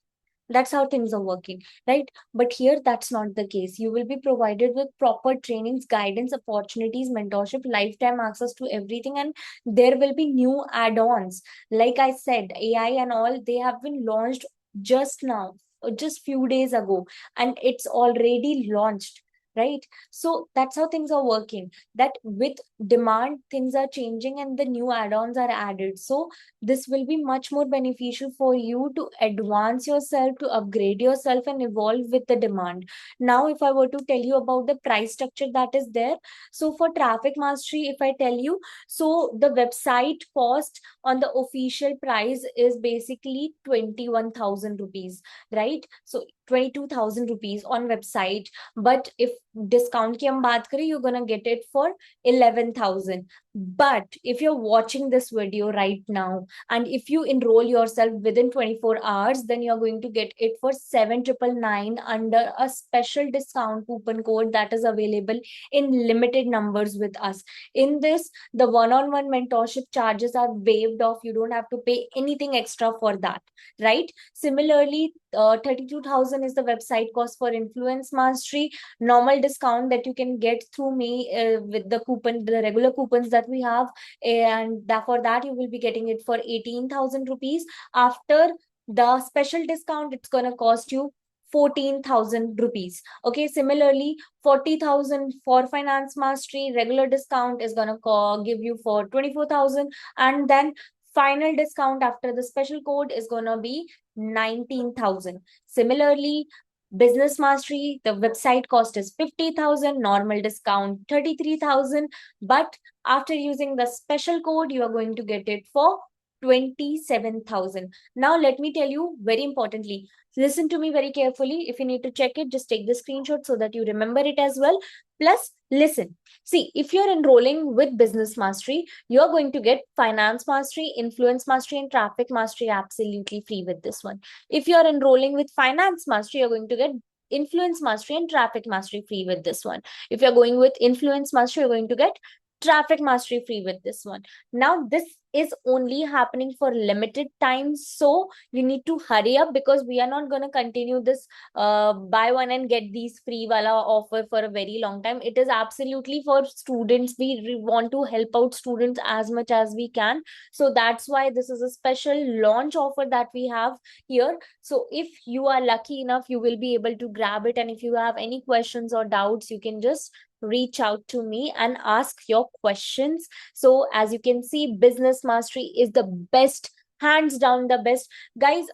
That's how things are working, right? But here, that's not the case. You will be provided with proper trainings, guidance, opportunities, mentorship, lifetime access to everything, and there will be new add-ons. Like I said, AI and all, they have been launched just now, just few days ago, and it's already launched, right? So that's how things are working. That with demand, things are changing and the new add-ons are added. So this will be much more beneficial for you to advance yourself, to upgrade yourself and evolve with the demand. Now, if I were to tell you about the price structure that is there, so for Traffic Mastery, if I tell you, so the website cost on the official price is basically 21,000 rupees, right? So 22,000 rupees on website. But if discount ki hum baat kare, you're gonna get it for 11,000. But if you're watching this video right now, and if you enroll yourself within 24 hours, then you're going to get it for 7,999 under a special discount coupon code that is available in limited numbers with us. In this, the one-on-one mentorship charges are waived off. You don't have to pay anything extra for that, right? Similarly, 32,000 is the website cost for Influence Mastery. Normal discount that you can get through me with the coupon, the regular coupons that we have, and that for that you will be getting it for 18,000 rupees. After the special discount, it's gonna cost you 14,000 rupees. Okay, similarly, 40,000 for Finance Mastery. Regular discount is gonna give you for 24,000, and then final discount after the special code is gonna be 19,000. Similarly, Business Mastery, the website cost is 50,000, normal discount 33,000, but after using the special code, you are going to get it for 27,000. Now, let me tell you very importantly, listen to me very carefully. If you need to check it, just take the screenshot so that you remember it as well. Plus, listen. See, if you're enrolling with Business Mastery, you're going to get Finance Mastery, Influence Mastery, and Traffic Mastery absolutely free with this one. If you're enrolling with Finance Mastery, you're going to get Influence Mastery and Traffic Mastery free with this one. If you're going with Influence Mastery, you're going to get Traffic Mastery free with this one. Now, this is only happening for limited time, so you need to hurry up, because we are not going to continue this buy one and get these free wala offer for a very long time. It is absolutely for students. We want to help out students as much as we can, so that's why this is a special launch offer that we have here. So if you are lucky enough, you will be able to grab it, and if you have any questions or doubts, you can just reach out to me and ask your questions. So as you can see, Business Mastery is the best, hands down the best. Guys,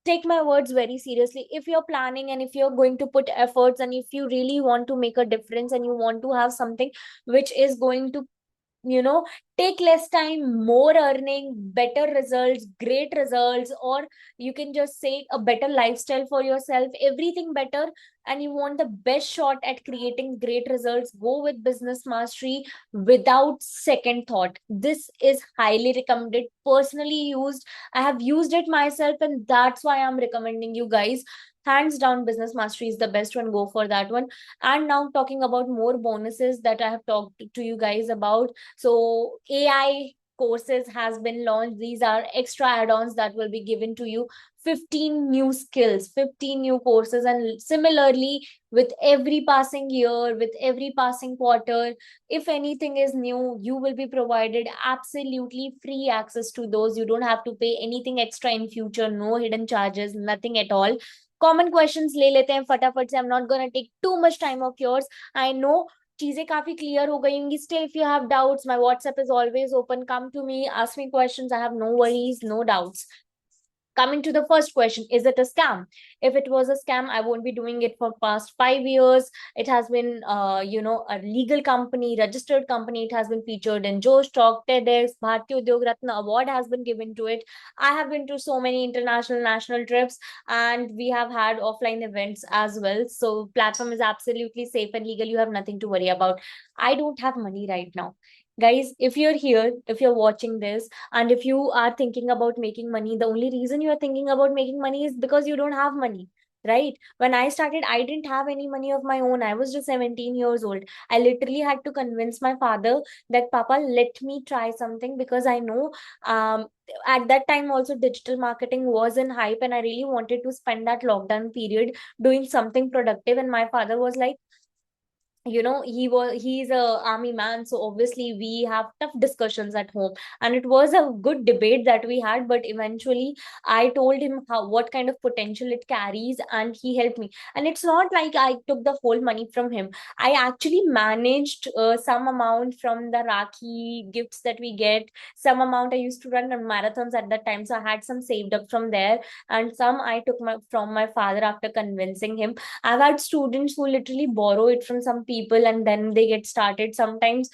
take my words very seriously. If you're planning and if you're going to put efforts, and if you really want to make a difference and you want to have something which is going to, take less time, more earning, better results, great results, or you can just say a better lifestyle for yourself, everything better, and you want the best shot at creating great results, go with Business Mastery without second thought. This is highly recommended, personally used. I have used it myself, and that's why I'm recommending you guys. hands down, Business Mastery is the best one. Go for that one. And now talking about more bonuses that I have talked to you guys about. So AI courses has been launched. These are extra add-ons that will be given to you. 15 new skills, 15 new courses, and similarly with every passing year, with every passing quarter, if anything is new, you will be provided absolutely free access to those. You don't have to pay anything extra in future, no hidden charges, nothing at all. Common questions ले लेते हैं फटाफट से. I am not gonna take too much time of yours. I know चीजें काफी clear हो गई होंगी. Still if you have doubts, my WhatsApp is always open. Come to me, ask me questions. I have no worries, no doubts. Coming to the first question, is it a scam? If it was a scam, I won't be doing it for past 5 years. It has been a legal company, registered company. It has been featured in Josh Talk, TEDx, Bharatiya Udyog Ratna award has been given to it. I have been to so many international, national trips, and we have had offline events as well. So platform is absolutely safe and legal. You have nothing to worry about. I don't have money right now. Guys, if you're here, if you're watching this, and if you are thinking about making money, the only reason you are thinking about making money is because you don't have money, right? When I started, I didn't have any money of my own. I was just 17 years old. I literally had to convince my father that, Papa, let me try something, because I know at that time also digital marketing was in hype, and I really wanted to spend that lockdown period doing something productive. And my father was like, he's a army man, so obviously we have tough discussions at home, and it was a good debate that we had. But eventually I told him what kind of potential it carries, and he helped me. And it's not like I took the whole money from him. I actually managed some amount from the Rakhi gifts that we get. Some amount, I used to run marathons at that time, so I had some saved up from there, and some I took from my father after convincing him. I've had students who literally borrow it from some people, and then they get started. Sometimes,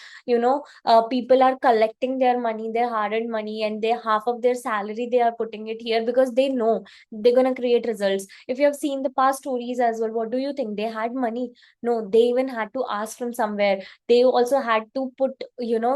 people are collecting their money, their hard-earned money, and they half of their salary they are putting it here because they know they're gonna create results. If you have seen the past stories as well, what do you think? They had money? No, they even had to ask from somewhere. They also had to put,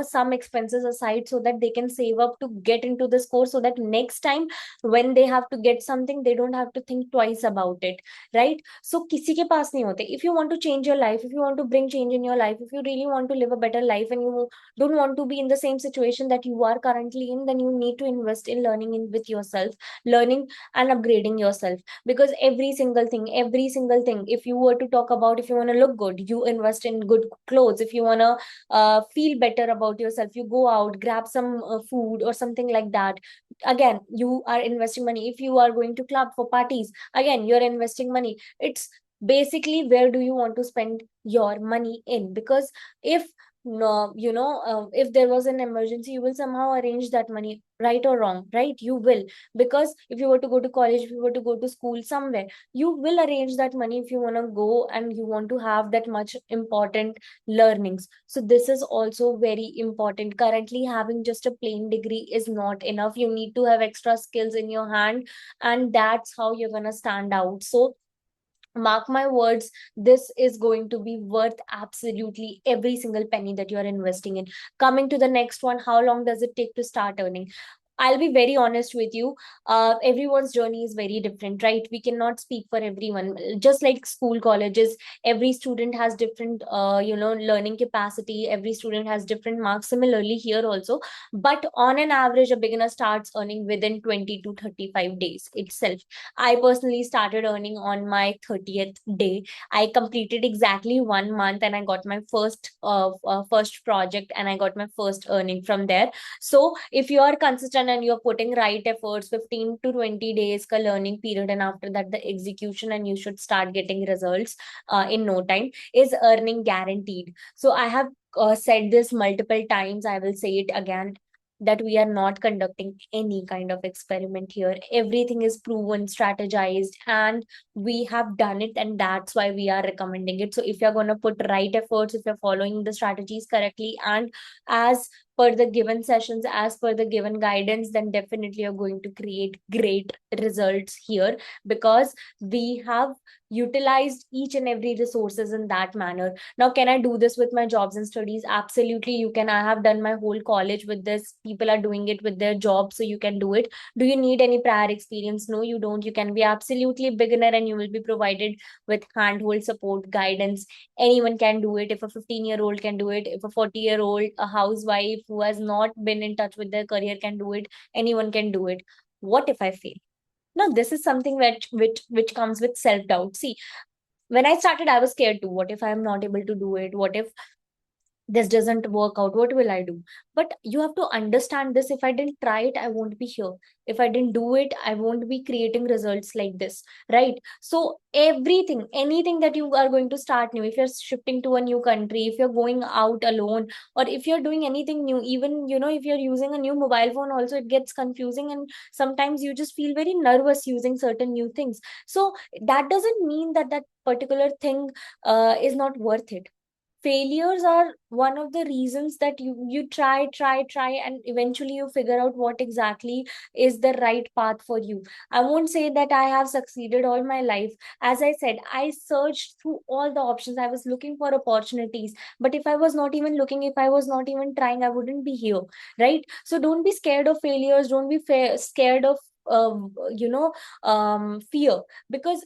some expenses aside so that they can save up to get into this course, so that next time when they have to get something, they don't have to think twice about it, right? So किसी के पास नहीं होते. If you want to change your life, if you want to bring change in your life, if you really want to live a better life, and you don't want to be in the same situation that you are currently in, then you need to invest in learning with yourself, learning and upgrading yourself. Because every single thing, if you were to talk about, if you want to look good, you invest in good clothes. If you want to feel better about yourself, you go out, grab some food or something like that. Again, you are investing money. If you are going to club for parties, again, you're investing money. It's basically, where do you want to spend your money in? Because if no, if there was an emergency, you will somehow arrange that money, right or wrong, right? You will. Because if you were to go to college, if you were to go to school somewhere, you will arrange that money if you want to go and you want to have that much important learnings. So this is also very important. Currently, having just a plain degree is not enough. You need to have extra skills in your hand, and that's how you're gonna stand out. So mark my words, this is going to be worth absolutely every single penny that you are investing in. Coming to the next one, how long does it take to start earning? I'll be very honest with you. Everyone's journey is very different, right? We cannot speak for everyone. Just like school, colleges, every student has different, learning capacity. Every student has different marks. Similarly, here also. But on an average, a beginner starts earning within 20 to 35 days itself. I personally started earning on my 30th day. I completed exactly 1 month, and I got my first project, and I got my first earning from there. So if you are consistent and you're putting right efforts, 15 to 20 days ka learning period, and after that the execution, and you should start getting results in no time, is earning guaranteed. So I have said this multiple times. I will say it again, that we are not conducting any kind of experiment here. Everything is proven, strategized, and we have done it, and that's why we are recommending it. So if you're going to put right efforts, if you're following the strategies correctly, and as per the given sessions, as per the given guidance, then definitely you're going to create great results here, because we have utilized each and every resources in that manner. Now, can I do this with my jobs and studies? Absolutely, you can. I have done my whole college with this. People are doing it with their jobs, so you can do it. Do you need any prior experience? No, you don't. You can be absolutely beginner and you will be provided with handhold support, guidance. Anyone can do it. If a 15-year-old can do it, if a 40-year-old, a housewife who has not been in touch with their career can do it, anyone can do it. What if I fail? Now, this is something which comes with self-doubt. See, when I started, I was scared too. What if I'm not able to do it? What if this doesn't work out? What will I do? But you have to understand this. If I didn't try it, I won't be here. If I didn't do it, I won't be creating results like this, right? So everything, anything that you are going to start new, if you're shifting to a new country, if you're going out alone, or if you're doing anything new, even if you're using a new mobile phone also, it gets confusing, and sometimes you just feel very nervous using certain new things. So that doesn't mean that that particular thing is not worth it. Failures are one of the reasons that you try, and eventually you figure out what exactly is the right path for you. I won't say that I have succeeded all my life. As I said, I searched through all the options. I was looking for opportunities, but if I was not even looking, if I was not even trying, I wouldn't be here, right? So don't be scared of failures. Don't be scared of fear, because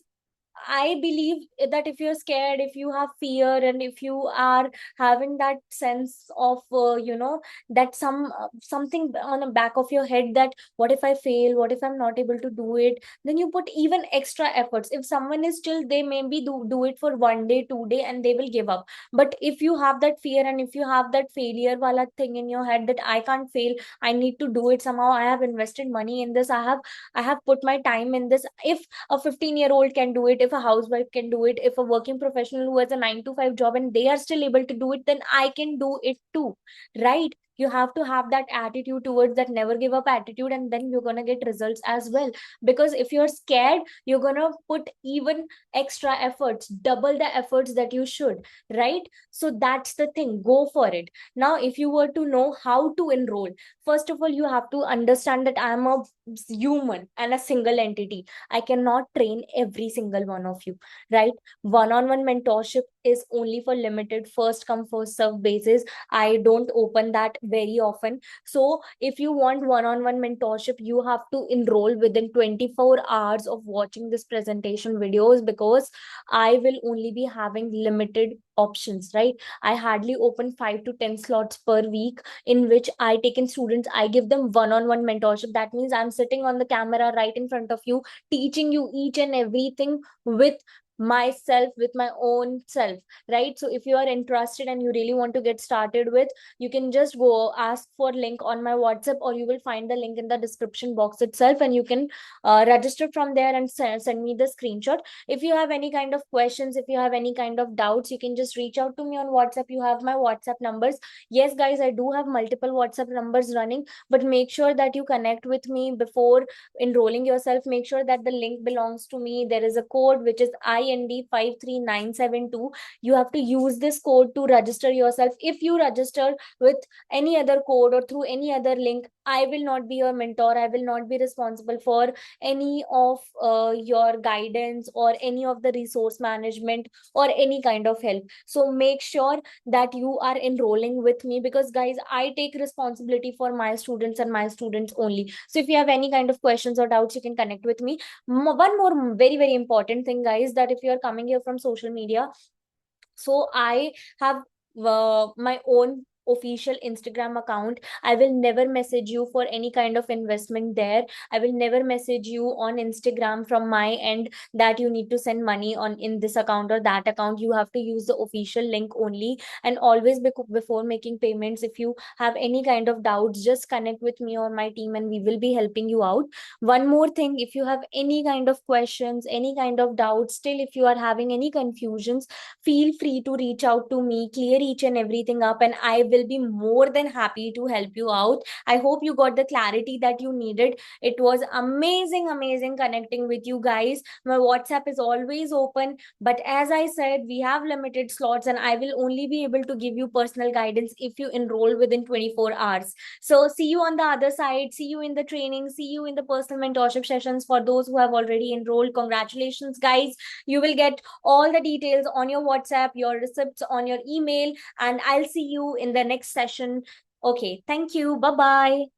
I believe that if you're scared, if you have fear, and if you are having that sense of, that something on the back of your head, that what if I fail? What if I'm not able to do it? Then you put even extra efforts. If someone is still, they maybe do it for 1 day, 2 day, and they will give up. But if you have that fear, and if you have that failure wala thing in your head, that I can't fail, I need to do it somehow. I have invested money in this. I have put my time in this. If a 15-year-old can do it, if a housewife can do it, if a working professional who has a 9 to 5 job and they are still able to do it, then I can do it too, right? You have to have that attitude towards that never give up attitude, and then you're going to get results as well. Because if you're scared, you're going to put even extra efforts, double the efforts that you should, right? So that's the thing, go for it. Now, if you were to know how to enroll, first of all, you have to understand that I am a human and a single entity. I cannot train every single one of you, right? One-on-one mentorship is only for limited first come first serve basis. I don't open that very often. So if you want one-on-one mentorship, you have to enroll within 24 hours of watching this presentation videos, because I will only be having limited options, right? I hardly open 5 to 10 slots per week, in which I take in students. I give them one-on-one mentorship. That means I'm sitting on the camera right in front of you, teaching you each and everything with myself, with my own self, right? So if you are interested and you really want to get started with, you can just go ask for link on my WhatsApp, or you will find the link in the description box itself, and you can register from there and send me the screenshot. If you have any kind of questions, if you have any kind of doubts, you can just reach out to me on WhatsApp. You have my WhatsApp numbers. Yes, guys, I do have multiple WhatsApp numbers running, but make sure that you connect with me before enrolling yourself. Make sure that the link belongs to me. There is a code which is IND 53972. You have to use this code to register yourself. If you register with any other code or through any other link, I will not be your mentor. I will not be responsible for any of your guidance or any of the resource management or any kind of help. So make sure that you are enrolling with me, because guys, I take responsibility for my students and my students only. So if you have any kind of questions or doubts, you can connect with me. One more very, very important thing, guys, that if you are coming here from social media, so I have my own official Instagram account. I will never message you for any kind of investment there. I will never message you on Instagram from my end that you need to send money on in this account or that account. You have to use the official link only. And always before making payments, if you have any kind of doubts, just connect with me or my team, and we will be helping you out. One more thing, if you have any kind of questions, any kind of doubts, still if you are having any confusions, feel free to reach out to me, clear each and everything up, and I will be more than happy to help you out. I hope you got the clarity that you needed. It was amazing connecting with you guys. My WhatsApp is always open, but as I said, we have limited slots and I will only be able to give you personal guidance if you enroll within 24 hours. So see you on the other side, see you in the training, see you in the personal mentorship sessions. For those who have already enrolled, congratulations guys. You will get all the details on your WhatsApp, your receipts on your email, and I'll see you in the next session. Okay, thank you. Bye bye.